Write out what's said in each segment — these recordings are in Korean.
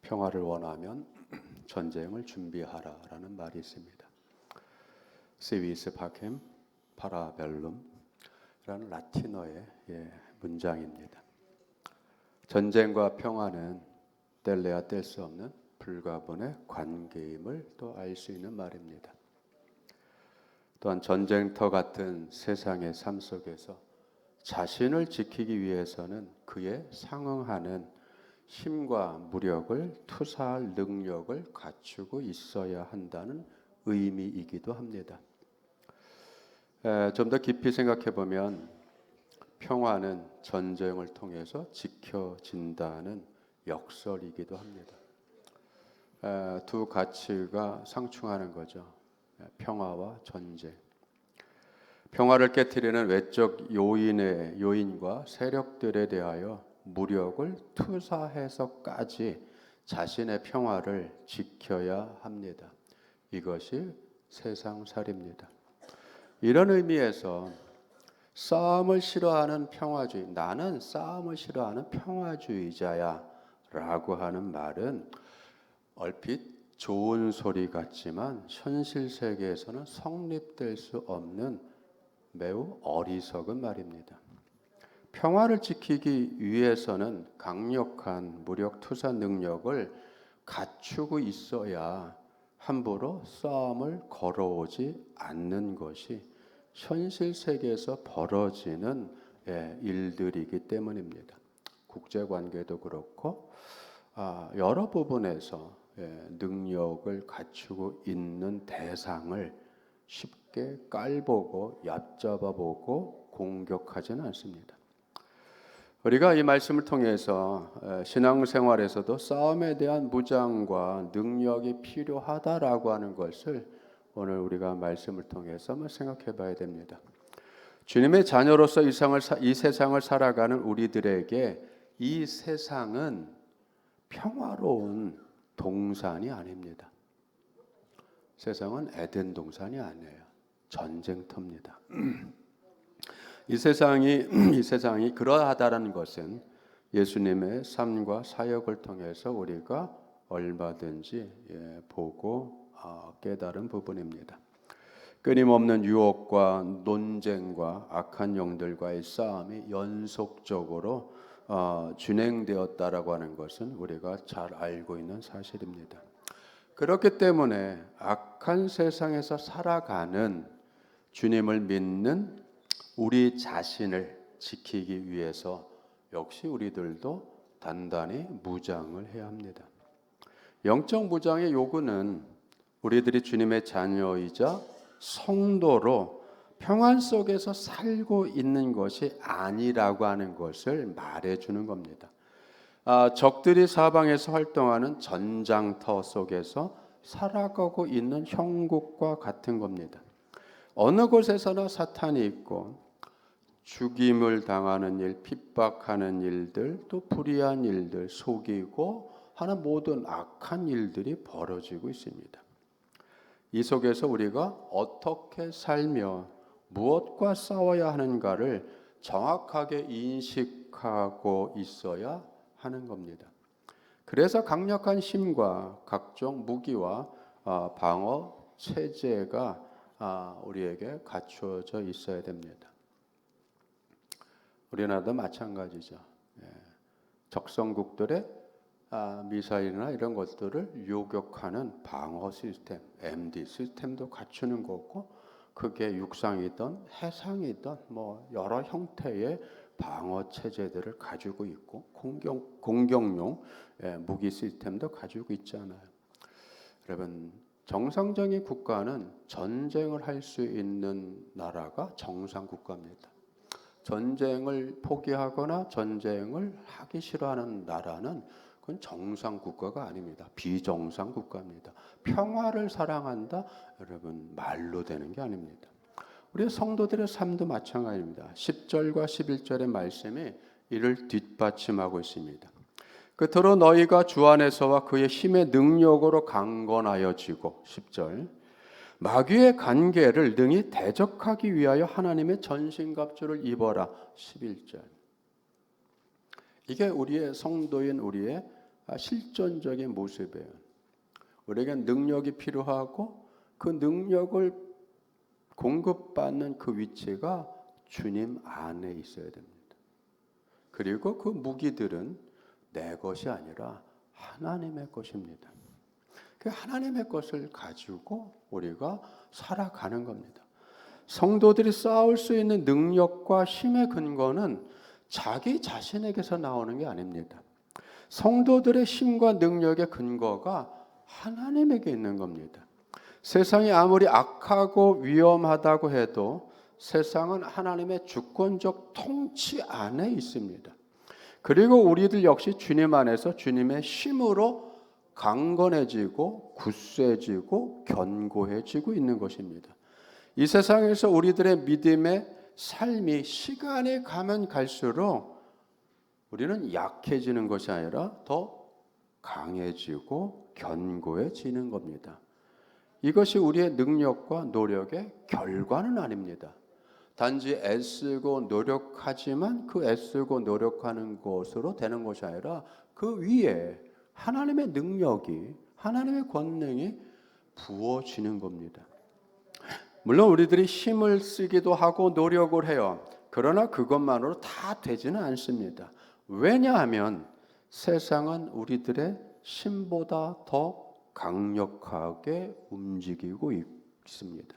평화를 원하면 전쟁을 준비하라라는 말이 있습니다. 시비스 파켐 파라벨룸이라는 라틴어의 문장입니다. 전쟁과 평화는 뗄래야 뗄 수 없는 불가분의 관계임을 또 알 수 있는 말입니다. 또한 전쟁터 같은 세상의 삶 속에서 자신을 지키기 위해서는 그에 상응하는 힘과 무력을 투사할 능력을 갖추고 있어야 한다는 의미이기도 합니다. 좀 더 깊이 생각해 보면 평화는 전쟁을 통해서 지켜진다는 역설이기도 합니다. 두 가치가 상충하는 거죠. 평화와 전쟁. 평화를 깨트리는 외적 요인과 세력들에 대하여 무력을 투사해서까지 자신의 평화를 지켜야 합니다. 이것이 세상살이입니다. 이런 의미에서 싸움을 싫어하는 평화주의, 나는 싸움을 싫어하는 평화주의자야 라고 하는 말은 얼핏 좋은 소리 같지만 현실 세계에서는 성립될 수 없는 매우 어리석은 말입니다. 평화를 지키기 위해서는 강력한 무력 투사 능력을 갖추고 있어야 함부로 싸움을 걸어오지 않는 것이 현실 세계에서 벌어지는 일들이기 때문입니다. 국제관계도 그렇고 여러 부분에서 능력을 갖추고 있는 대상을 쉽게 깔보고 얕잡아보고 공격하지는 않습니다. 우리가 이 말씀을 통해서 신앙생활에서도 싸움에 대한 무장과 능력이 필요하다라고 하는 것을 오늘 우리가 말씀을 통해서 한번 생각해 봐야 됩니다. 주님의 자녀로서 이 세상을 살아가는 우리들에게 이 세상은 평화로운 동산이 아닙니다. 세상은 에덴 동산이 아니에요. 전쟁터입니다. 이 세상이 그러하다라는 것은 예수님의 삶과 사역을 통해서 우리가 얼마든지 보고 깨달은 부분입니다. 끊임없는 유혹과 논쟁과 악한 영들과의 싸움이 연속적으로 진행되었다라고 하는 것은 우리가 잘 알고 있는 사실입니다. 그렇기 때문에 악한 세상에서 살아가는 주님을 믿는 우리 자신을 지키기 위해서 역시 우리들도 단단히 무장을 해야 합니다. 영적 무장의 요구는 우리들이 주님의 자녀이자 성도로 평안 속에서 살고 있는 것이 아니라고 하는 것을 말해주는 겁니다. 적들이 사방에서 활동하는 전장터 속에서 살아가고 있는 형국과 같은 겁니다. 어느 곳에서나 사탄이 있고 죽임을 당하는 일, 핍박하는 일들, 또 불의한 일들, 속이고 하는 모든 악한 일들이 벌어지고 있습니다. 이 속에서 우리가 어떻게 살며 무엇과 싸워야 하는가를 정확하게 인식하고 있어야 하는 겁니다. 그래서 강력한 힘과 각종 무기와 방어 체제가 우리에게 갖추어져 있어야 됩니다. 우리나라도 마찬가지죠. 적성국들의 미사일이나 이런 것들을 요격하는 방어 시스템, MD 시스템도 갖추는 거고, 그게 육상이든 해상이든 여러 형태의 방어 체제들을 가지고 있고 공격용 무기 시스템도 가지고 있잖아요. 여러분, 정상적인 국가는 전쟁을 할 수 있는 나라가 정상 국가입니다. 전쟁을 포기하거나 전쟁을 하기 싫어하는 나라는 그건 정상 국가가 아닙니다. 비정상 국가입니다. 평화를 사랑한다, 여러분 말로 되는 게 아닙니다. 우리 성도들의 삶도 마찬가지입니다. 10절과 11절의 말씀이 이를 뒷받침하고 있습니다. 그토록 너희가 주 안에서와 그의 힘의 능력으로 강건하여지고 10절 마귀의 관계를 능히 대적하기 위하여 하나님의 전신갑주를 입어라 11절. 이게 우리의 성도인 우리의 실존적인 모습이에요. 우리에게 능력이 필요하고 그 능력을 공급받는 그 위치가 주님 안에 있어야 됩니다. 그리고 그 무기들은 내 것이 아니라 하나님의 것입니다. 그 하나님의 것을 가지고 우리가 살아가는 겁니다. 성도들이 싸울 수 있는 능력과 힘의 근거는 자기 자신에게서 나오는 게 아닙니다. 성도들의 힘과 능력의 근거가 하나님에게 있는 겁니다. 세상이 아무리 악하고 위험하다고 해도 세상은 하나님의 주권적 통치 안에 있습니다. 그리고 우리들 역시 주님 안에서 주님의 힘으로 강건해지고 굳세지고 견고해지고 있는 것입니다. 이 세상에서 우리들의 믿음의 삶이 시간이 가면 갈수록 우리는 약해지는 것이 아니라 더 강해지고 견고해지는 겁니다. 이것이 우리의 능력과 노력의 결과는 아닙니다. 단지 애쓰고 노력하지만 그 애쓰고 노력하는 것으로 되는 것이 아니라 그 위에 하나님의 능력이, 하나님의 권능이 부어지는 겁니다. 물론 우리들이 힘을 쓰기도 하고 노력을 해요. 그러나 그것만으로 다 되지는 않습니다. 왜냐하면 세상은 우리들의 힘보다 더 강력하게 움직이고 있습니다.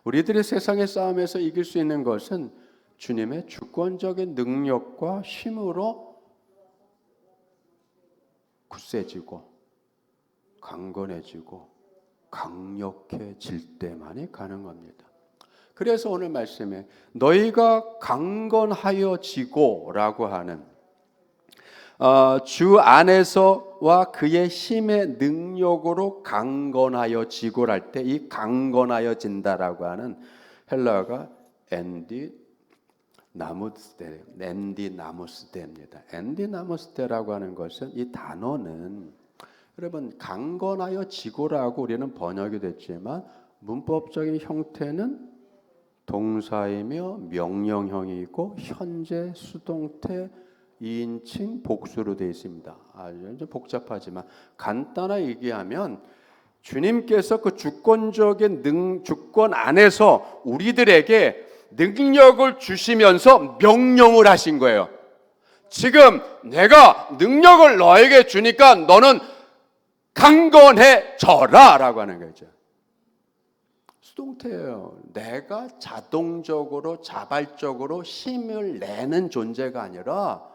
우리들이 세상의 싸움에서 이길 수 있는 것은 주님의 주권적인 능력과 힘으로 굳세지고 강건해지고 강력해질 때만이 가능합니다. 그래서 오늘 말씀에 너희가 강건하여지고라고 하는 주 안에서와 그의 힘의 능력으로 강건하여지고랄 때 이 강건하여진다라고 하는 헬라어가 엔디나무스테입니다. 엔디나무스테라고 하는 것은 이 단어는 여러분 강건하여지고라고 우리는 번역이 됐지만 문법적인 형태는 동사이며 명령형이 있고 현재 수동태 2인칭 복수로 되어 있습니다. 아주 복잡하지만 간단하게 얘기하면 주님께서 그 주권적인 주권 안에서 우리들에게 능력을 주시면서 명령을 하신 거예요. 지금 내가 능력을 너에게 주니까 너는 강건해져라 라고 하는 거죠. 수동태예요. 내가 자동적으로 자발적으로 힘을 내는 존재가 아니라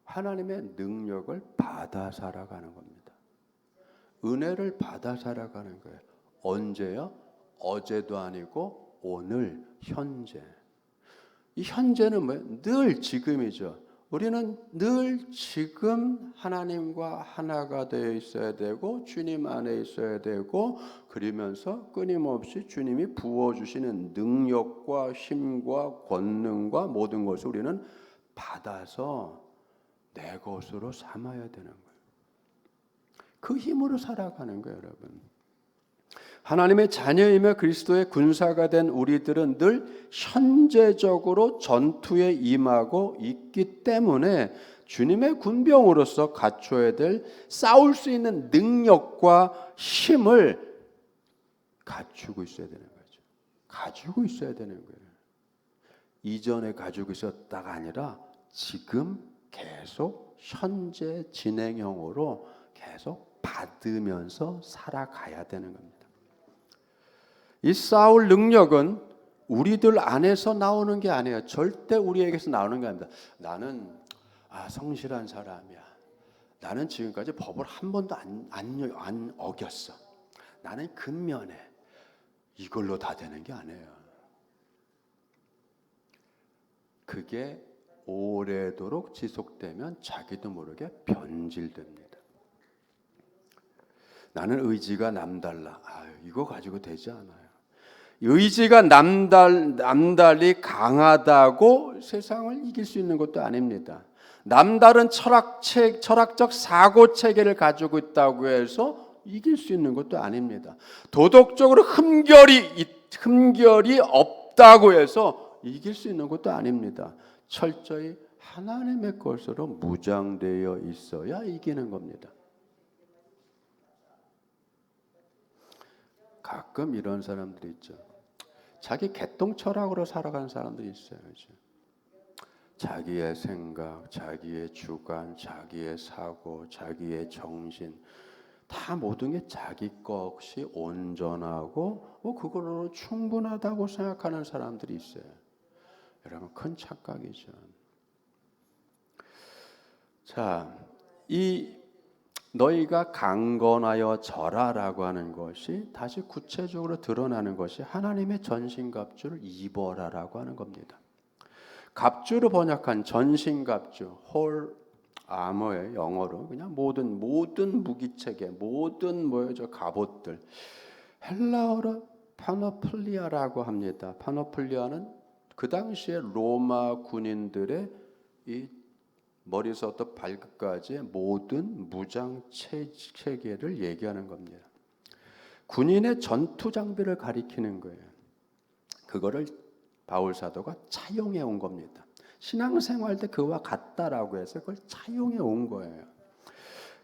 하나님의 능력을 받아 살아가는 겁니다. 은혜를 받아 살아가는 거예요. 언제요? 어제도 아니고 오늘, 현재. 이 현재는 뭐예요? 늘 지금이죠. 우리는 늘 지금 하나님과 하나가 되어 있어야 되고 주님 안에 있어야 되고 그러면서 끊임없이 주님이 부어주시는 능력과 힘과 권능과 모든 것을 우리는 받아서 내 것으로 삼아야 되는 거예요. 그 힘으로 살아가는 거예요, 여러분. 하나님의 자녀이며 그리스도의 군사가 된 우리들은 늘 현재적으로 전투에 임하고 있기 때문에 주님의 군병으로서 갖춰야 될 싸울 수 있는 능력과 힘을 갖추고 있어야 되는 거죠. 가지고 있어야 되는 거예요. 이전에 가지고 있었다가 아니라 지금 계속 현재 진행형으로 계속 받으면서 살아가야 되는 겁니다. 이 싸울 능력은 우리들 안에서 나오는 게 아니에요. 절대 우리에게서 나오는 게 아닙니다. 나는 성실한 사람이야. 나는 지금까지 법을 한 번도 안 어겼어. 나는 근면해. 이걸로 다 되는 게 아니에요. 그게 오래도록 지속되면 자기도 모르게 변질됩니다. 나는 의지가 남달라. 이거 가지고 되지 않아요. 의지가 남달리 강하다고 세상을 이길 수 있는 것도 아닙니다. 남다른 철학적 사고 체계를 가지고 있다고 해서 이길 수 있는 것도 아닙니다. 도덕적으로 흠결이 없다고 해서 이길 수 있는 것도 아닙니다. 철저히 하나님의 것으로 무장되어 있어야 이기는 겁니다. 가끔 이런 사람들이 있죠. 자기 개똥 철학으로 살아가는 사람들이 있어요. 자기의 생각, 자기의 주관, 자기의 사고, 자기의 정신 다 모든 게 자기 것이 온전하고 그걸로 충분하다고 생각하는 사람들이 있어요. 여러분 큰 착각이죠. 자, 이 너희가 강건하여 절하라고 하는 것이 다시 구체적으로 드러나는 것이 하나님의 전신갑주를 입어라라고 하는 겁니다. 갑주로 번역한 전신갑주, 홀 아머의 영어로 그냥 모든 무기체계, 모든 갑옷들, 헬라어로 파노플리아라고 합니다. 파노플리아는 그 당시에 로마 군인들의 이 머리서부터 발끝까지의 모든 무장 체계를 얘기하는 겁니다. 군인의 전투 장비를 가리키는 거예요. 그거를 바울 사도가 차용해 온 겁니다. 신앙생활 때 그와 같다라고 해서 그걸 차용해 온 거예요.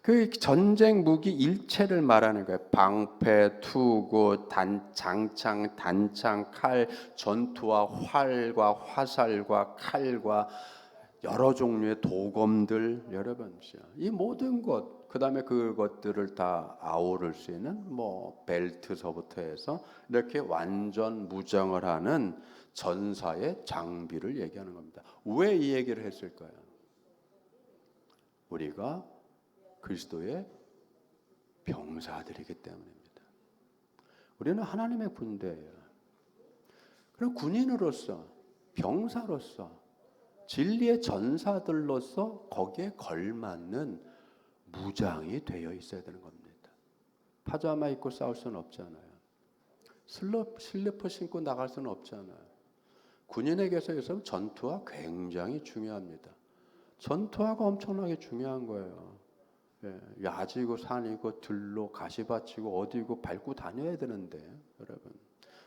그 전쟁 무기 일체를 말하는 거예요. 방패, 투구, 장창, 단창, 칼, 전투와 활과 화살과 칼과 여러 종류의 도검들, 여러분, 이 모든 것, 그 다음에 그것들을 다 아우를 수 있는 벨트서부터 해서 이렇게 완전 무장을 하는 전사의 장비를 얘기하는 겁니다. 왜 이 얘기를 했을까요? 우리가 그리스도의 병사들이기 때문입니다. 우리는 하나님의 군대예요. 그럼 군인으로서, 병사로서, 진리의 전사들로서 거기에 걸맞는 무장이 되어 있어야 되는 겁니다. 파자마 입고 싸울 수는 없잖아요. 슬리퍼 신고 나갈 수는 없잖아요. 군인에게서 전투화 굉장히 중요합니다. 전투화가 엄청나게 중요한 거예요. 야지고 산이고 들로 가시밭이고 어디고 밟고 다녀야 되는데 여러분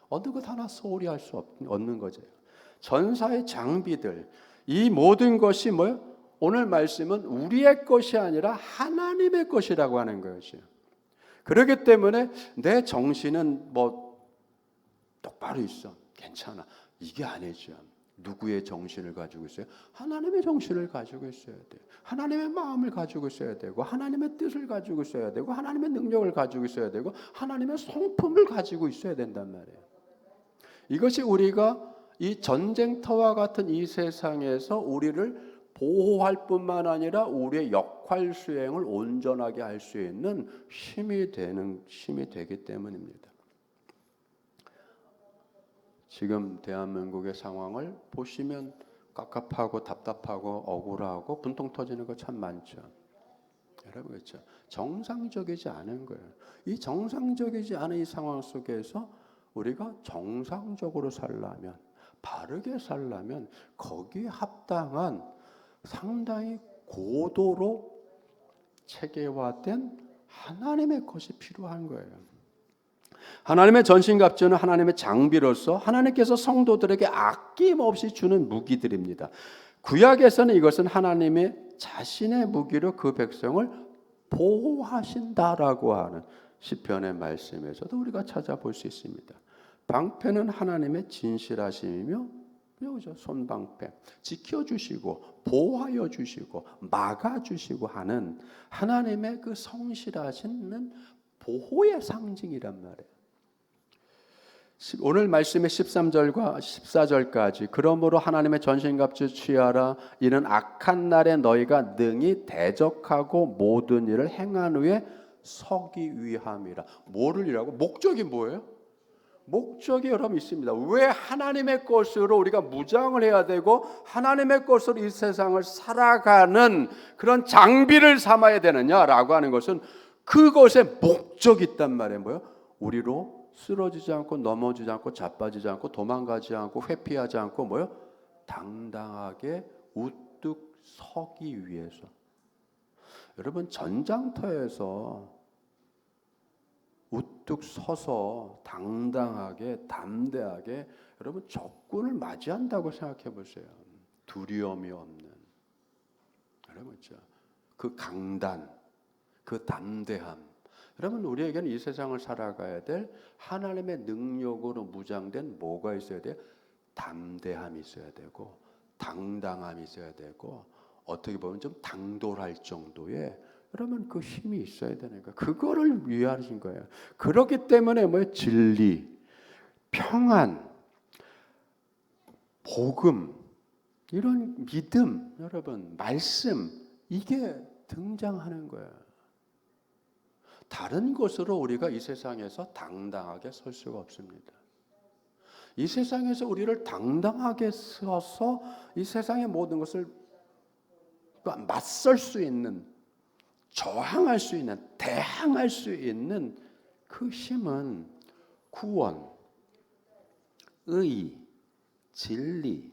어느 것 하나 소홀히 할 수 없는 거죠. 전사의 장비들 이 모든 것이 오늘 말씀은 우리의 것이 아니라 하나님의 것이라고 하는 것이죠. 그렇기 때문에 내 정신은 똑바로 있어. 괜찮아. 이게 아니죠. 누구의 정신을 가지고 있어요? 하나님의 정신을 가지고 있어야 돼요. 하나님의 마음을 가지고 있어야 되고 하나님의 뜻을 가지고 있어야 되고 하나님의 능력을 가지고 있어야 되고 하나님의 성품을 가지고 있어야 된단 말이에요. 이것이 우리가 이 전쟁터와 같은 이 세상에서 우리를 보호할 뿐만 아니라 우리의 역할 수행을 온전하게 할 수 있는 힘이 되기 때문입니다. 지금 대한민국의 상황을 보시면 깝깝하고 답답하고 억울하고 분통 터지는 거 참 많죠. 여러분 그렇죠? 정상적이지 않은 거예요. 이 정상적이지 않은 이 상황 속에서 우리가 정상적으로 살려면 바르게 살려면 거기에 합당한 상당히 고도로 체계화된 하나님의 것이 필요한 거예요. 하나님의 전신갑주는 하나님의 장비로서 하나님께서 성도들에게 아낌없이 주는 무기들입니다. 구약에서는 이것은 하나님의 자신의 무기로 그 백성을 보호하신다라고 하는 시편의 말씀에서도 우리가 찾아볼 수 있습니다. 방패는 하나님의 진실하심이며 손방패 지켜주시고 보호하여 주시고 막아주시고 하는 하나님의 그 성실하신 보호의 상징이란 말이에요. 오늘 말씀의 13절과 14절까지 그러므로 하나님의 전신갑주 취하라. 이는 악한 날에 너희가 능히 대적하고 모든 일을 행한 후에 서기 위함이라. 뭐를 이라고? 목적이 뭐예요? 목적이 여러분 있습니다. 왜 하나님의 것으로 우리가 무장을 해야 되고 하나님의 것으로 이 세상을 살아가는 그런 장비를 삼아야 되느냐라고 하는 것은 그것에 목적이 있단 말이에요. 우리로 쓰러지지 않고 넘어지지 않고 자빠지지 않고 도망가지 않고 회피하지 않고 당당하게 우뚝 서기 위해서. 여러분 전장터에서 우뚝 서서 당당하게 담대하게 여러분 적군을 맞이한다고 생각해 보세요. 두려움이 없는 여러분, 그 강단, 그 담대함. 여러분, 우리에게는 이 세상을 살아가야 될 하나님의 능력으로 무장된 뭐가 있어야 돼요? 담대함이 있어야 되고 당당함이 있어야 되고 어떻게 보면 좀 당돌할 정도의 여러분 그 힘이 있어야 되는 거예요. 그거를 위하신 거예요. 그렇기 때문에 진리, 평안, 복음, 이런 믿음, 여러분 말씀 이게 등장하는 거예요. 다른 것으로 우리가 이 세상에서 당당하게 설 수가 없습니다. 이 세상에서 우리를 당당하게 서서 이 세상의 모든 것을 맞설 수 있는, 저항할 수 있는, 대항할 수 있는 그 힘은 구원, 의, 진리,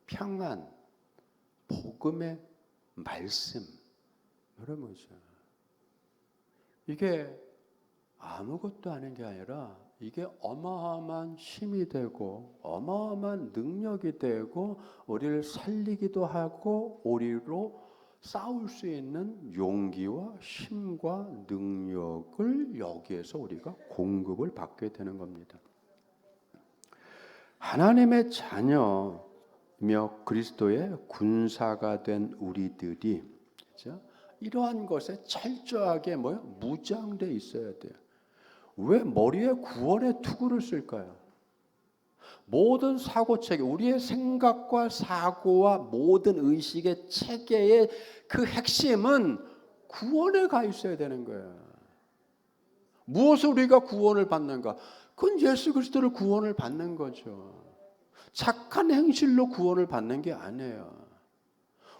평안, 복음의 말씀. 여러분, 이게 아무것도 아닌 게 아니라 이게 어마어마한 힘이 되고 어마어마한 능력이 되고 우리를 살리기도 하고 우리로 싸울 수 있는 용기와 힘과 능력을 여기에서 우리가 공급을 받게 되는 겁니다. 하나님의 자녀며 그리스도의 군사가 된 우리들이, 그렇죠? 이러한 것에 철저하게 무장돼 있어야 돼요. 왜 머리에 구원의 투구를 쓸까요? 모든 사고 체계, 우리의 생각과 사고와 모든 의식의 체계의 그 핵심은 구원에 가 있어야 되는 거예요. 무엇을 우리가 구원을 받는가? 그건 예수 그리스도를 구원을 받는 거죠. 착한 행실로 구원을 받는 게 아니에요.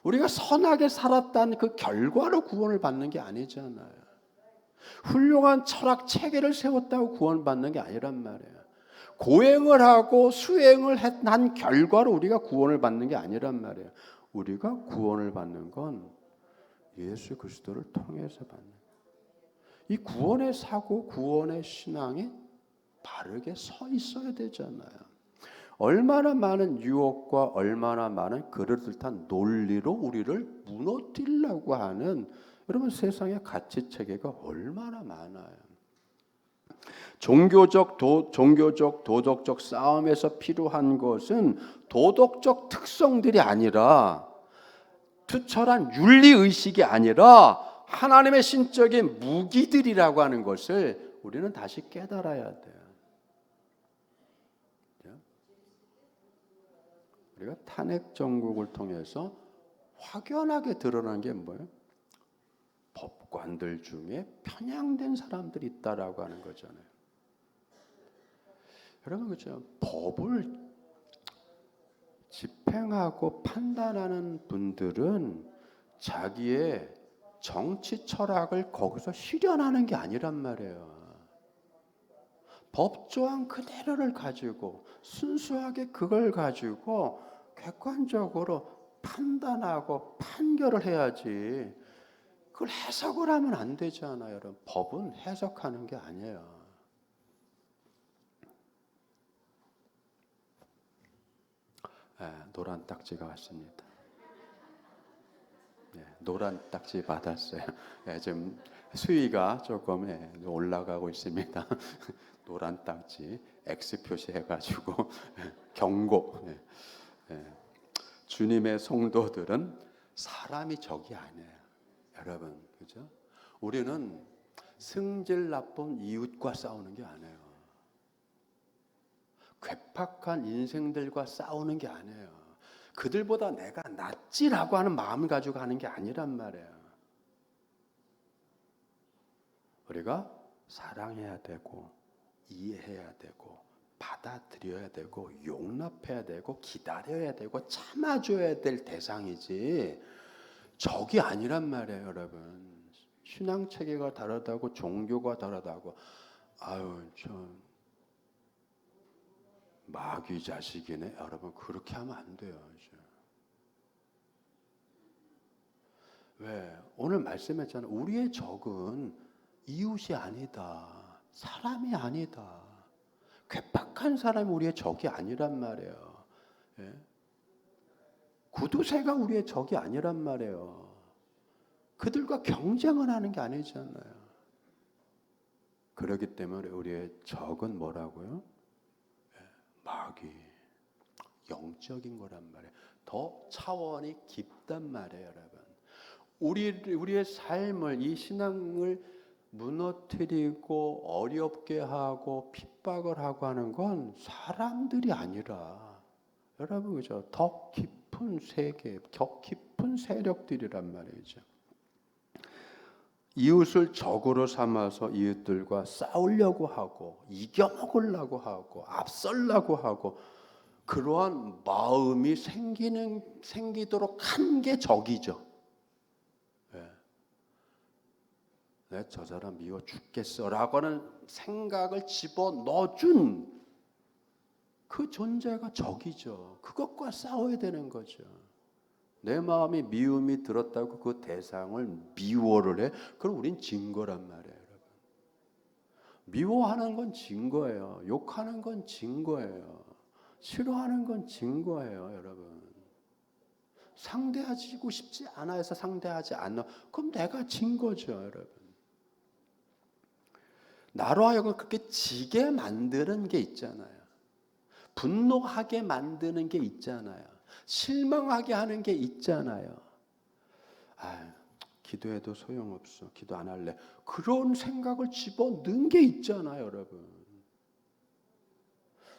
우리가 선하게 살았다는 그 결과로 구원을 받는 게 아니잖아요. 훌륭한 철학 체계를 세웠다고 구원받는 게 아니란 말이에요. 고행을 하고 수행을 한 결과로 우리가 구원을 받는 게 아니란 말이에요. 우리가 구원을 받는 건 예수 그리스도를 통해서 받는 거예요. 이 구원의 사고, 구원의 신앙이 바르게 서 있어야 되잖아요. 얼마나 많은 유혹과 얼마나 많은 그럴듯한 논리로 우리를 무너뜨리려고 하는 여러분 세상의 가치 체계가 얼마나 많아요. 종교적 도덕적 싸움에서 필요한 것은 도덕적 특성들이 아니라 투철한 윤리 의식이 아니라 하나님의 신적인 무기들이라고 하는 것을 우리는 다시 깨달아야 돼요. 우리가 탄핵 정국을 통해서 확연하게 드러난 게 뭐예요? 법관들 중에 편향된 사람들이 있다라고 하는 거잖아요. 여러분, 그렇죠? 법을 집행하고 판단하는 분들은 자기의 정치 철학을 거기서 실현하는 게 아니란 말이에요. 법조항 그대로를 가지고 순수하게 그걸 가지고 객관적으로 판단하고 판결을 해야지. 그걸 해석을 하면 안 되잖아요. 여러분. 법은 해석하는 게 아니에요. 노란 딱지가 왔습니다. 노란 딱지 받았어요. 지금 수위가 조금 올라가고 있습니다. 노란 딱지 X 표시해가지고 경고. 주님의 성도들은 사람이 적이 아니에요. 여러분, 그죠? 우리는 승질 나쁜 이웃과 싸우는 게 아니에요. 괴팍한 인생들과 싸우는 게 아니에요. 그들보다 내가 낫지라고 하는 마음을 가지고 하는 게 아니란 말이에요. 우리가 사랑해야 되고 이해해야 되고 받아들여야 되고 용납해야 되고 기다려야 되고 참아줘야 될 대상이지 적이 아니란 말이에요. 여러분. 신앙 체계가 다르다고 종교가 다르다고 저 마귀 자식이네. 여러분 그렇게 하면 안 돼요. 왜? 오늘 말씀했잖아요. 우리의 적은 이웃이 아니다. 사람이 아니다. 괴팍한 사람이 우리의 적이 아니란 말이에요. 구두쇠가 우리의 적이 아니란 말이에요. 그들과 경쟁을 하는 게 아니잖아요. 그렇기 때문에 우리의 적은 뭐라고요? 마귀, 영적인 거란 말이에요. 더 차원이 깊단 말이에요, 여러분. 우리의 삶을, 이 신앙을 무너뜨리고 어렵게 하고 핍박을 하고 하는 건 사람들이 아니라 여러분, 그죠? 더 깊은 세계, 더 깊은 세력들이란 말이죠. 이웃을 적으로 삼아서 이웃들과 싸우려고 하고 이겨먹으려고 하고 앞설려고 하고 그러한 마음이 생기도록 한 게 적이죠. 내 저 사람 미워 죽겠어라고 하는 생각을 집어넣어준 그 존재가 적이죠. 그것과 싸워야 되는 거죠. 내 마음이 미움이 들었다고 그 대상을 미워를 해? 그럼 우린 진 거란 말이에요, 여러분. 미워하는 건 진 거예요. 욕하는 건 진 거예요. 싫어하는 건 진 거예요, 여러분. 상대하고 싶지 않아 해서 상대하지 않아. 그럼 내가 진 거죠, 여러분. 나로 하여금 그렇게 지게 만드는 게 있잖아요. 분노하게 만드는 게 있잖아요. 실망하게 하는 게 있잖아요. 기도해도 소용없어. 기도 안 할래. 그런 생각을 집어넣은 게 있잖아요, 여러분.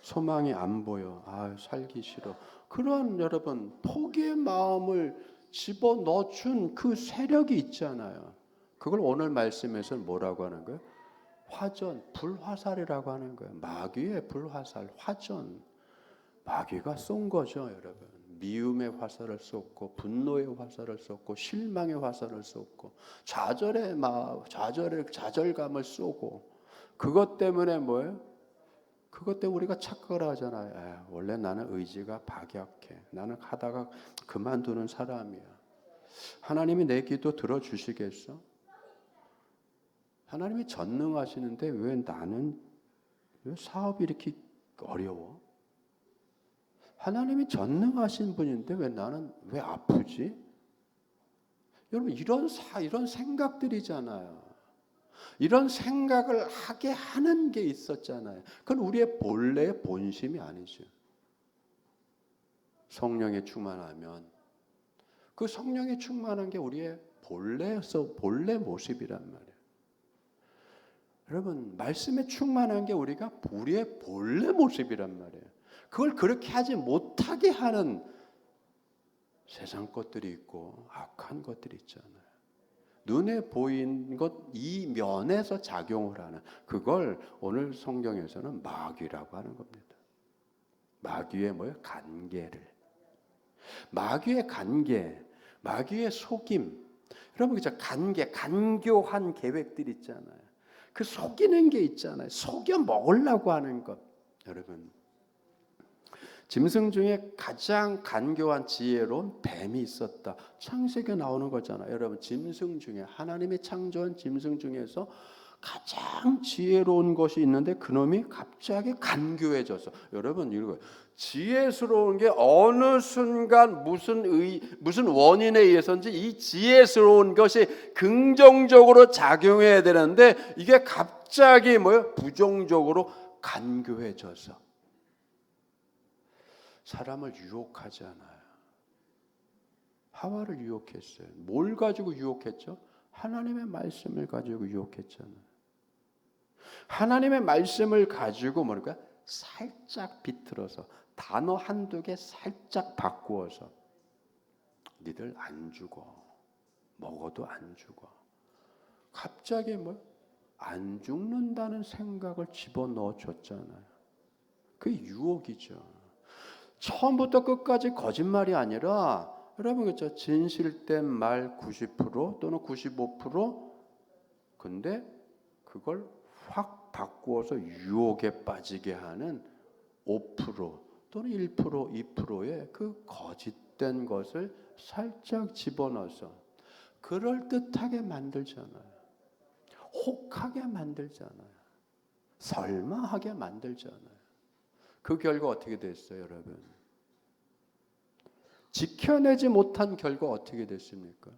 소망이 안 보여. 살기 싫어. 그런 여러분 포기의 마음을 집어넣어준 그 세력이 있잖아요. 그걸 오늘 말씀에서는 뭐라고 하는 거예요? 화전, 불화살이라고 하는 거예요. 마귀의 불화살, 화전. 마귀가 쏜 거죠, 여러분. 미움의 화살을 쏟고 분노의 화살을 쏟고 실망의 화살을 쏟고 좌절감을 쏘고 그것 때문에 뭐예요? 그것 때문에 우리가 착각을 하잖아요. 원래 나는 의지가 박약해. 나는 하다가 그만두는 사람이야. 하나님이 내 기도 들어주시겠어? 하나님이 전능하시는데 왜 사업이 이렇게 어려워? 하나님이 전능하신 분인데 왜 아프지? 여러분 이런 생각들이잖아요. 이런 생각을 하게 하는 게 있었잖아요. 그건 우리의 본래의 본심이 아니죠. 성령에 충만하면 그 성령에 충만한 게 우리의 본래 모습이란 말이에요. 여러분 말씀에 충만한 게 우리의 본래 모습이란 말이에요. 그걸 그렇게 하지 못하게 하는 세상 것들이 있고 악한 것들이 있잖아요. 눈에 보이는 것 이면에서 작용을 하는 그걸 오늘 성경에서는 마귀라고 하는 겁니다. 마귀의 간계를. 마귀의 간계, 마귀의 속임. 여러분 그죠? 간교한 계획들 있잖아요. 그 속이는 게 있잖아요. 속여 먹으려고 하는 것. 여러분 짐승 중에 가장 간교한 지혜로운 뱀이 있었다. 창세기에 나오는 거잖아요. 여러분 짐승 중에 하나님이 창조한 짐승 중에서 가장 지혜로운 것이 있는데 그놈이 갑자기 간교해져서 여러분 이거 지혜스러운 게 어느 순간 무슨 원인에 의해서인지 이 지혜스러운 것이 긍정적으로 작용해야 되는데 이게 갑자기 부정적으로 간교해져서 사람을 유혹하잖아요. 하와를 유혹했어요. 뭘 가지고 유혹했죠? 하나님의 말씀을 가지고 유혹했잖아요. 하나님의 말씀을 가지고 살짝 비틀어서 단어 한두 개 살짝 바꾸어서 니들 안 죽어. 먹어도 안 죽어. 갑자기 안 죽는다는 생각을 집어넣어 줬잖아요. 그게 유혹이죠. 처음부터 끝까지 거짓말이 아니라 여러분 그렇죠? 진실된 말 90% 또는 95% 근데 그걸 확 바꾸어서 유혹에 빠지게 하는 5% 또는 1% 2%의 그 거짓된 것을 살짝 집어넣어서 그럴듯하게 만들잖아요. 혹하게 만들잖아요. 설마하게 만들잖아요. 그 결과 어떻게 됐어요, 여러분? 지켜내지 못한 결과 어떻게 됐습니까?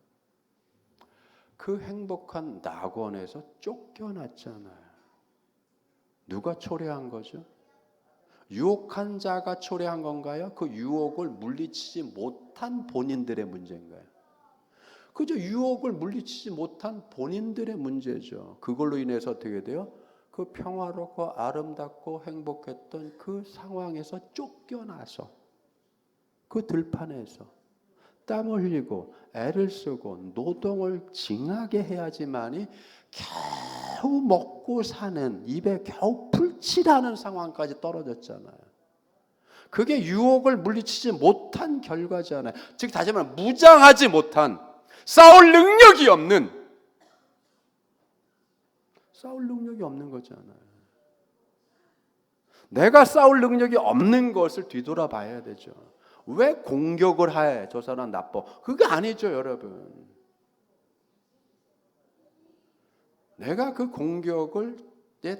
그 행복한 낙원에서 쫓겨났잖아요. 누가 초래한 거죠? 유혹한 자가 초래한 건가요? 그 유혹을 물리치지 못한 본인들의 문제인가요? 그저 유혹을 물리치지 못한 본인들의 문제죠. 그걸로 인해서 어떻게 돼요? 그 평화롭고 아름답고 행복했던 그 상황에서 쫓겨나서 그 들판에서 땀을 흘리고 애를 쓰고 노동을 징하게 해야지만이 겨우 먹고 사는, 입에 겨우 풀칠하는 상황까지 떨어졌잖아요. 그게 유혹을 물리치지 못한 결과잖아요. 즉 다시 말하면 무장하지 못한, 싸울 능력이 없는 거잖아요. 내가 싸울 능력이 없는 것을 뒤돌아봐야 되죠. 왜 공격을 해? 저 사람 나빠. 그게 아니죠, 여러분. 내가 그 공격을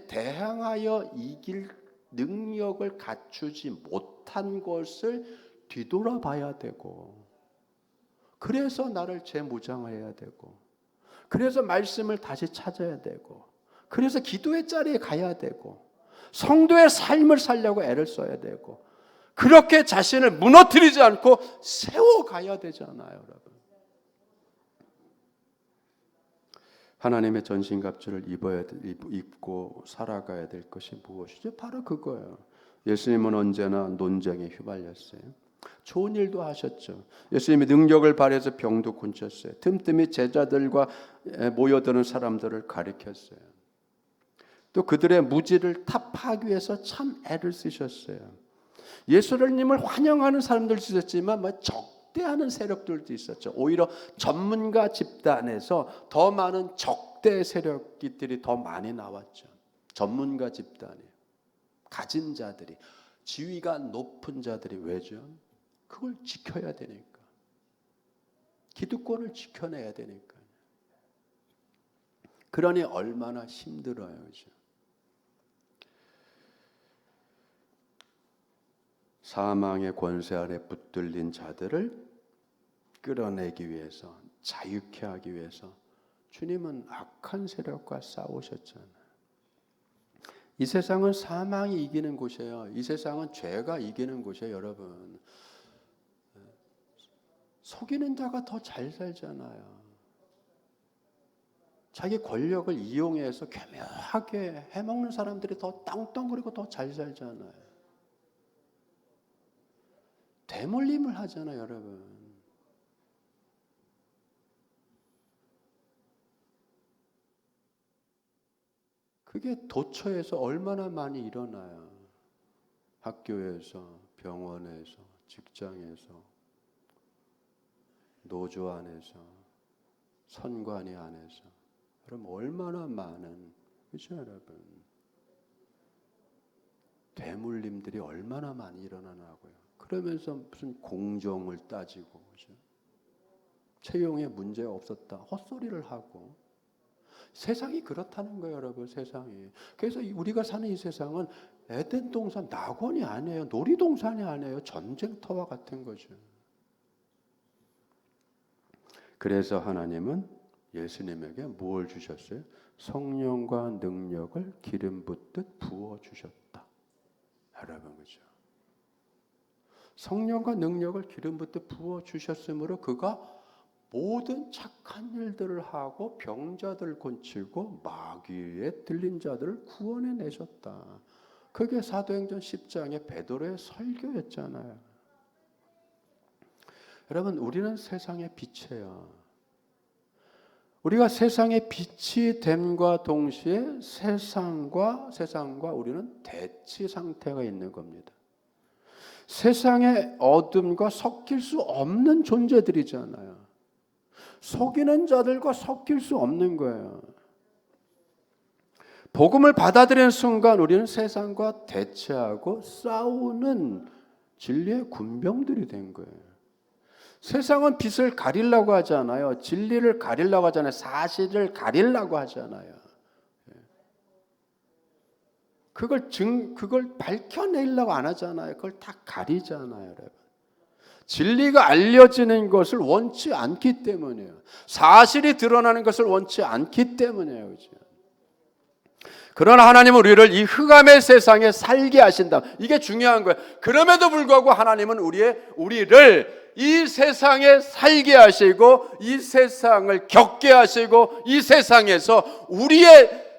대항하여 이길 능력을 갖추지 못한 것을 뒤돌아봐야 되고, 그래서 나를 재무장해야 되고, 그래서 말씀을 다시 찾아야 되고, 그래서 기도의 자리에 가야 되고, 성도의 삶을 살려고 애를 써야 되고, 그렇게 자신을 무너뜨리지 않고 세워가야 되잖아요, 여러분. 하나님의 전신갑주를 입고 살아가야 될 것이 무엇이죠? 바로 그거예요. 예수님은 언제나 논쟁에 휘말렸어요. 좋은 일도 하셨죠. 예수님이 능력을 발휘해서 병도 고쳤어요. 틈틈이 제자들과 모여드는 사람들을 가리켰어요. 또 그들의 무지를 타파하기 위해서 참 애를 쓰셨어요. 예수님을 환영하는 사람들도 있었지만 적대하는 세력들도 있었죠. 오히려 전문가 집단에서 더 많은 적대 세력들이 더 많이 나왔죠. 전문가 집단이, 가진 자들이, 지위가 높은 자들이. 왜죠? 그걸 지켜야 되니까. 기득권을 지켜내야 되니까. 그러니 얼마나 힘들어요, 그죠? 사망의 권세 아래 붙들린 자들을 끌어내기 위해서, 자유케 하기 위해서 주님은 악한 세력과 싸우셨잖아요. 이 세상은 사망이 이기는 곳이에요. 이 세상은 죄가 이기는 곳이에요, 여러분. 속이는 자가 더 잘 살잖아요. 자기 권력을 이용해서 교묘하게 해먹는 사람들이 더 땅덩거리고 더 잘 살잖아요. 대물림을 하잖아요, 여러분. 그게 도처에서 얼마나 많이 일어나요. 학교에서, 병원에서, 직장에서, 노조 안에서, 선관위 안에서. 그럼 얼마나 많은, 그렇죠, 여러분? 대물림들이 얼마나 많이 일어나냐고요. 그러면서 무슨 공정을 따지고, 그렇죠? 채용에 문제가 없었다, 헛소리를 하고. 세상이 그렇다는 거예요, 여러분. 세상이. 그래서 우리가 사는 이 세상은 에덴 동산, 낙원이 아니에요. 놀이동산이 아니에요. 전쟁터와 같은 거죠. 그래서 하나님은 예수님에게 무엇을 주셨어요? 성령과 능력을 기름 붓듯 부어 주셨다. 여러분, 그죠? 성령과 능력을 기름 붓듯 부어 주셨으므로 그가 모든 착한 일들을 하고 병자들을 고치고 마귀에 들린 자들을 구원해 내셨다. 그게 사도행전 10장의 베드로의 설교였잖아요. 여러분, 우리는 세상의 빛이에요. 우리가 세상의 빛이 됨과 동시에 세상과 우리는 대치 상태가 있는 겁니다. 세상의 어둠과 섞일 수 없는 존재들이잖아요. 속이는 자들과 섞일 수 없는 거예요. 복음을 받아들이는 순간 우리는 세상과 대치하고 싸우는 진리의 군병들이 된 거예요. 세상은 빛을 가리려고 하잖아요. 진리를 가리려고 하잖아요. 사실을 가리려고 하잖아요. 그걸 밝혀내려고 안 하잖아요. 그걸 다 가리잖아요, 여러분. 진리가 알려지는 것을 원치 않기 때문이에요. 사실이 드러나는 것을 원치 않기 때문이에요. 그렇죠? 그러나 하나님은 우리를 이 흑암의 세상에 살게 하신다. 이게 중요한 거예요. 그럼에도 불구하고 하나님은 우리를 이 세상에 살게 하시고 이 세상을 겪게 하시고 이 세상에서 우리의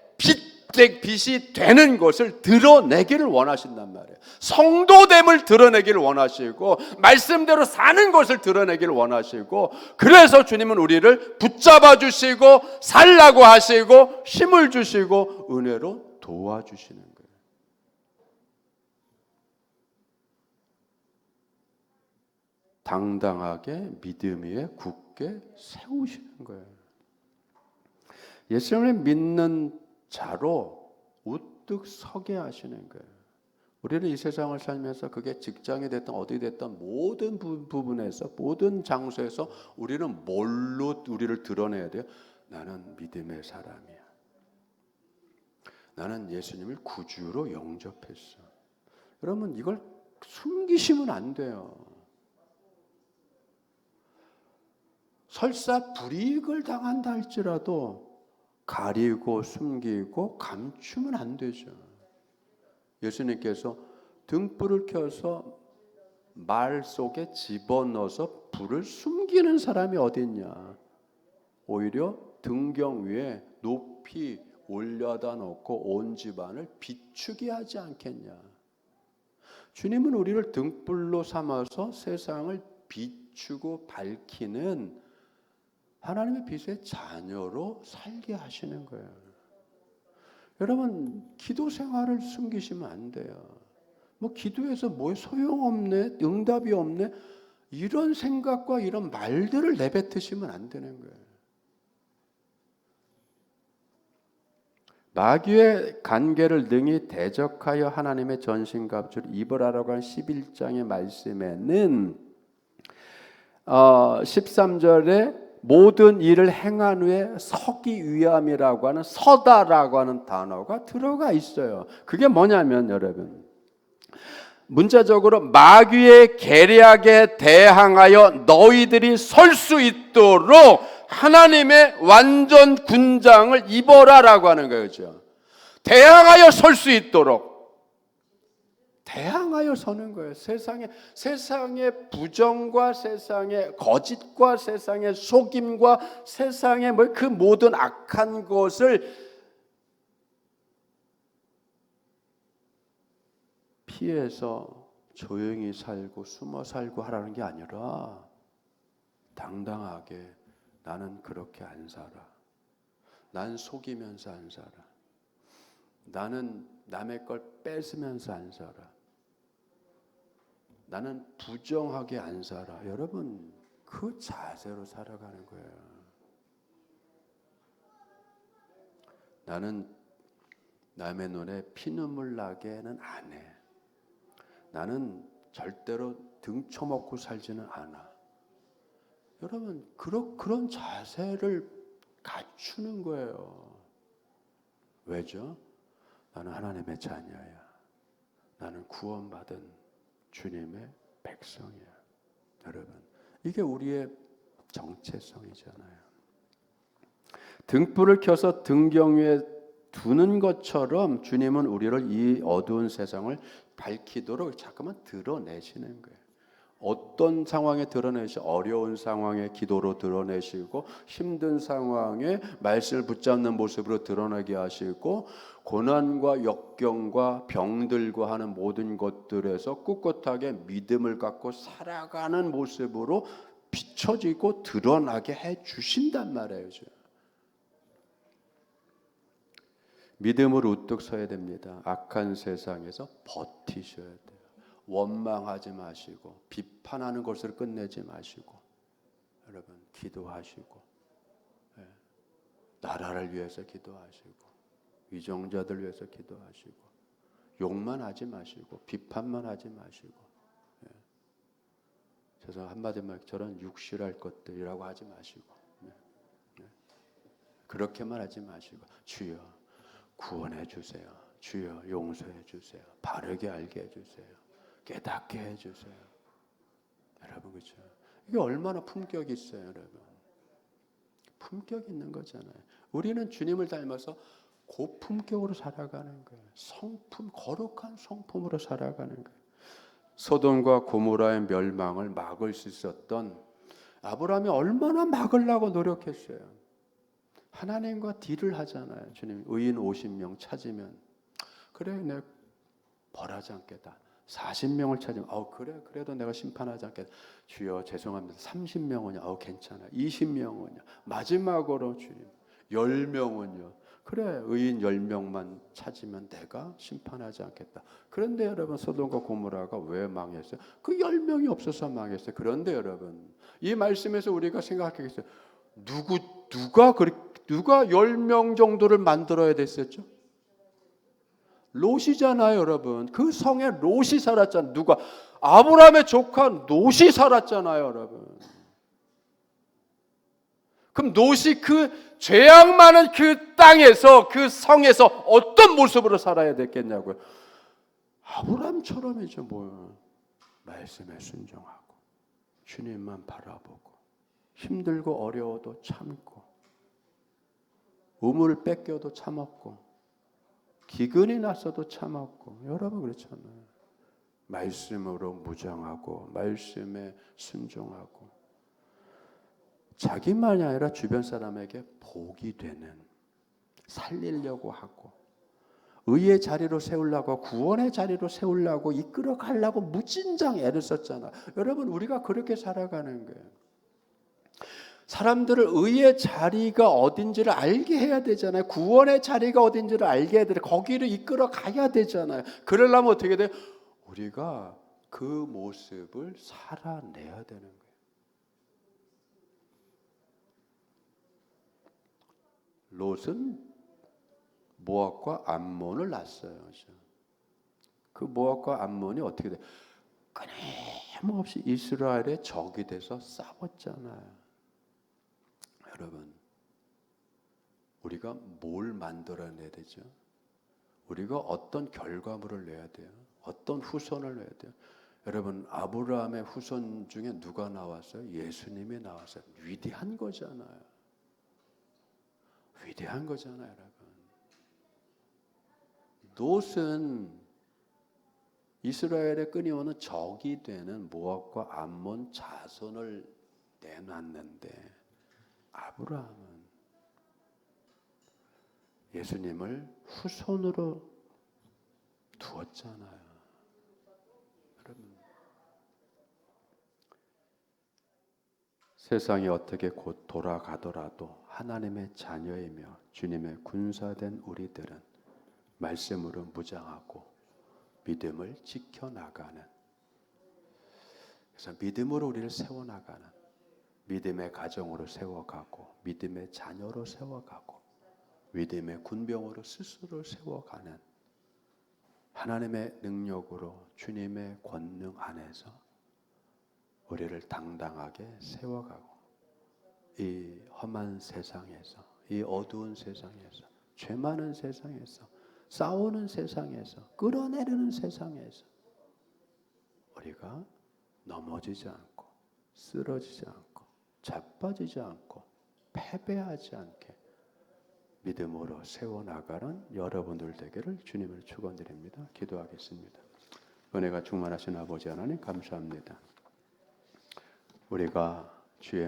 빛이 되는 것을 드러내기를 원하신단 말이에요. 성도됨을 드러내기를 원하시고 말씀대로 사는 것을 드러내기를 원하시고, 그래서 주님은 우리를 붙잡아 주시고 살라고 하시고 힘을 주시고 은혜로 도와주시는 거예요. 당당하게 믿음 위에 굳게 세우시는 거예요. 예수님을 믿는 자로 우뚝 서게 하시는 거예요. 우리는 이 세상을 살면서 그게 직장이 됐든 어디 됐든 모든 부분에서 모든 장소에서 우리는 뭘로 우리를 드러내야 돼요? 나는 믿음의 사람이야. 나는 예수님을 구주로 영접했어. 여러분, 이걸 숨기시면 안 돼요. 설사 불이익을 당한다 할지라도 가리고 숨기고 감추면 안 되죠. 예수님께서 등불을 켜서 말 속에 집어넣어서 불을 숨기는 사람이 어디 있냐? 오히려 등경 위에 높이 올려다 놓고 온 집안을 비추게 하지 않겠냐? 주님은 우리를 등불로 삼아서 세상을 비추고 밝히는 하나님의 빛의 자녀로 살게 하시는 거예요. 여러분, 기도 생활을 숨기시면 안 돼요. 뭐 기도해서 뭐 소용없네, 응답이 없네, 이런 생각과 이런 말들을 내뱉으시면 안 되는 거예요. 마귀의 간계를 능히 대적하여 하나님의 전신갑주를 입으라라고 한 11장의 말씀에는 13절에 모든 일을 행한 후에 서기 위함이라고 하는 서다라고 하는 단어가 들어가 있어요. 그게 뭐냐면 여러분, 문자적으로 마귀의 계략에 대항하여 너희들이 설 수 있도록 하나님의 완전 군장을 입어라라고 하는 거죠. 대항하여 설 수 있도록. 대항하여 서는 거예요. 세상의 부정과 세상의 거짓과 세상의 속임과 세상의 그 모든 악한 것을 피해서 조용히 살고 숨어 살고 하라는 게 아니라 당당하게 나는 그렇게 안 살아. 난 속이면서 안 살아. 나는 남의 걸 뺏으면서 안 살아. 나는 부정하게 안 살아. 여러분, 그 자세로 살아가는 거예요. 나는 남의 눈에 피눈물 나게는 안 해. 나는 절대로 등쳐먹고 살지는 않아. 여러분, 그런 자세를 갖추는 거예요. 왜죠? 나는 하나님의 자녀야. 나는 구원받은 주님의 백성이야. 여러분, 이게 우리의 정체성이잖아요. 등불을 켜서 등경 위에 두는 것처럼 주님은 우리를 이 어두운 세상을 밝히도록 자꾸만 드러내시는 거예요. 어떤 상황에 드러내시고, 어려운 상황에 기도로 드러내시고, 힘든 상황에 말씀을 붙잡는 모습으로 드러나게 하시고, 고난과 역경과 병들고 하는 모든 것들에서 꿋꿋하게 믿음을 갖고 살아가는 모습으로 비춰지고 드러나게 해 주신단 말이에요. 믿음으로 우뚝 서야 됩니다. 악한 세상에서 버티셔야 돼요. 원망하지 마시고 비판하는 것을 끝내지 마시고 여러분 기도하시고 나라를 위해서 기도하시고 위정자들 위해서 기도하시고 욕만 하지 마시고 비판만 하지 마시고 그래서 한마디만 저런 육실할 것들이라고 하지 마시고 그렇게만 하지 마시고 주여 구원해 주세요. 주여 용서해 주세요. 바르게 알게 해 주세요. 깨닫게 해주세요. 여러분 그렇죠? 이게 얼마나 품격이 있어요, 여러분. 품격 있는 거잖아요. 우리는 주님을 닮아서 고품격으로 살아가는 거예요. 성품, 거룩한 성품으로 살아가는 거예요. 소돔과 고모라의 멸망을 막을 수 있었던 아브라함이 얼마나 막으려고 노력했어요. 하나님과 딜을 하잖아요. 주님 의인 50명 찾으면 그래 내가 벌하지 않겠다. 40명을 찾으면 그래 그래도 내가 심판하지 않겠다. 주여 죄송합니다. 30명은요. 괜찮아. 20명은요. 마지막으로 주님 10명은요. 그래 의인 10명만 찾으면 내가 심판하지 않겠다. 그런데 여러분 소돔과 고모라가 왜 망했어요? 그 10명이 없어서 망했어요. 그런데 여러분 이 말씀에서 우리가 생각하겠어요. 누가 10명 정도를 만들어야 됐었죠? 롯이잖아요, 여러분. 그 성에 롯이 살았잖아요. 누가? 아브라함의 조카 롯이 살았잖아요, 여러분. 그럼 롯이 그 죄악 많은 그 땅에서 그 성에서 어떤 모습으로 살아야 됐겠냐고요? 아브라함처럼이죠, 뭐. 말씀에 순종하고 주님만 바라보고 힘들고 어려워도 참고 우물을 뺏겨도 참았고 기근이 났어도 참았고 여러분 그렇잖아요. 말씀으로 무장하고 말씀에 순종하고 자기만이 아니라 주변 사람에게 복이 되는 살리려고 하고 의의 자리로 세우려고 구원의 자리로 세우려고 이끌어 가려고 무진장 애를 썼잖아요. 여러분 우리가 그렇게 살아가는 거예요. 사람들을 의의 자리가 어딘지를 알게 해야 되잖아요. 구원의 자리가 어딘지를 알게 해야 돼요. 거기를 이끌어 가야 되잖아요. 그러려면 어떻게 돼요? 우리가 그 모습을 살아내야 되는 거예요. 롯은 모압과 암몬을 낳았어요. 그 모압과 암몬이 어떻게 돼요? 끊임없이 이스라엘의 적이 돼서 싸웠잖아요. 여러분, 우리가 뭘 만들어내야 되죠? 우리가 어떤 결과물을 내야 돼요? 어떤 후손을 내야 돼요? 여러분, 아브라함의 후손 중에 누가 나왔어요? 예수님이 나왔어요. 위대한 거잖아요. 위대한 거잖아요, 여러분. 롯은 이스라엘의 끊임없는 적이 되는 모압과 암몬 자손을 내놨는데 아브라함은 예수님을 후손으로 두었잖아요. 여러분, 세상이 어떻게 곧 돌아가더라도 하나님의 자녀이며 주님의 군사된 우리들은 말씀으로 무장하고 믿음을 지켜나가는, 그래서 믿음으로 우리를 세워나가는, 믿음의 가정으로 세워가고 믿음의 자녀로 세워가고 믿음의 군병으로 스스로 세워가는 하나님의 능력으로 주님의 권능 안에서 우리를 당당하게 세워가고 이 험한 세상에서, 이 어두운 세상에서, 죄 많은 세상에서, 싸우는 세상에서, 끌어내리는 세상에서 우리가 넘어지지 않고 쓰러지지 않고 자빠지지 않고 패배하지 않게 믿음으로 세워나가는 여러분들 되기를 주님을 축원드립니다. 기도하겠습니다. 은혜가 충만하신 아버지 하나님 감사합니다. 우리가 주의